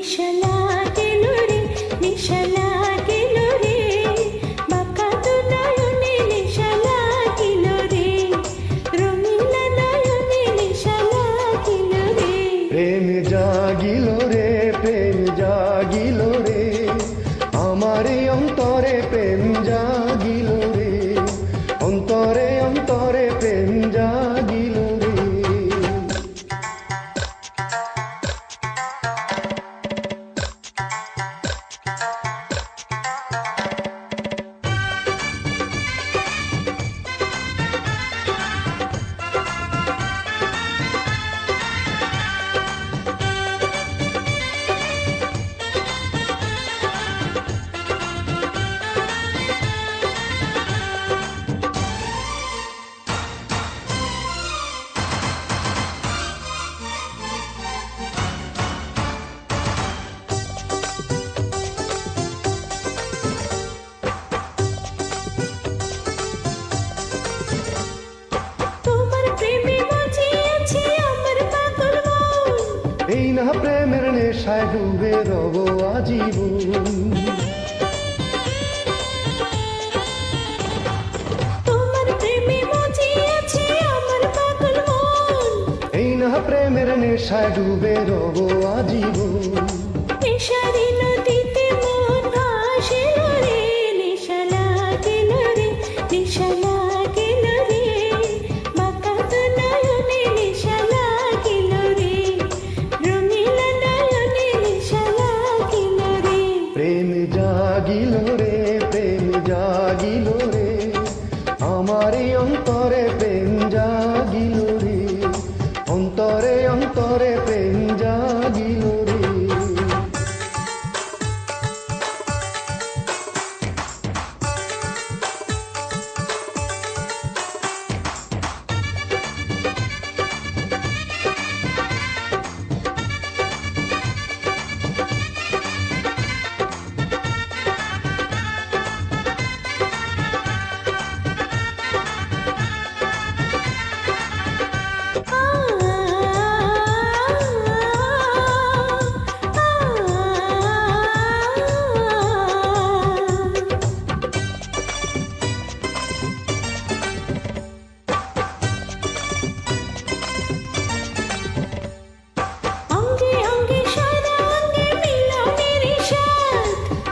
নেশা লাগিল রে, নেশা লাগিল রে, বাঁকা তো নয়নে নেশা লাগিল রে, রঙিলা নয়নে নেশা লাগিল রে। প্রেম জাগিল রে, প্রেম জাগিল রে, আমার এই অন্তরে প্রেম জাগিল রে, অন্তরে অন্তরে প্রেম জাগিল রে। এই না প্রেমের নেশায় ডুবে রব আজীবন, তোমার প্রেমে মজিয়াছে আমার পাগল মন, এই না প্রেমের নেশায় ডুবে রব আজীবন। নেশারি নদীতে মন ভাসিল রে, নেশা লাগিল রে, নেশা লাগিল রে, বাঁকা তো নয়নে নেশা লাগিল রে, রঙিলা নয়নে নেশা লাগিল রে। প্রেম জাগিল রে, প্রেম জাগিল রে, আমার এই অন্তরে প্রেম জাগিল রে, অন্তরে অন্তরে প্রেম জাগিল রে।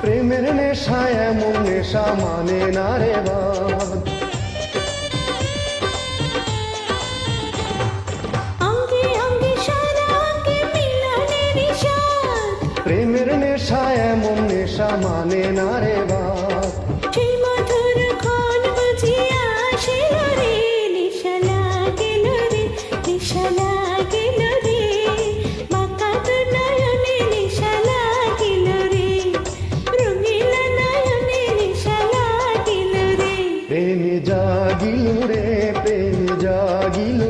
প্রেমের নেশা এমন নেশা মানে না রে বাদ, প্রেমের নেশা এমন নেশা মানে না রে বাদ। সেই মধুর ক্ষণ বুঝিয়া আসিল রে, নেশা লাগিল রে, নেশা লাগিল রে, বাঁকা তো নয়নে নেশা লাগিল রে, রঙিলা নয়নে নেশা লাগিল রে। প্রেম জাগিল রে, প্রেম জাগিল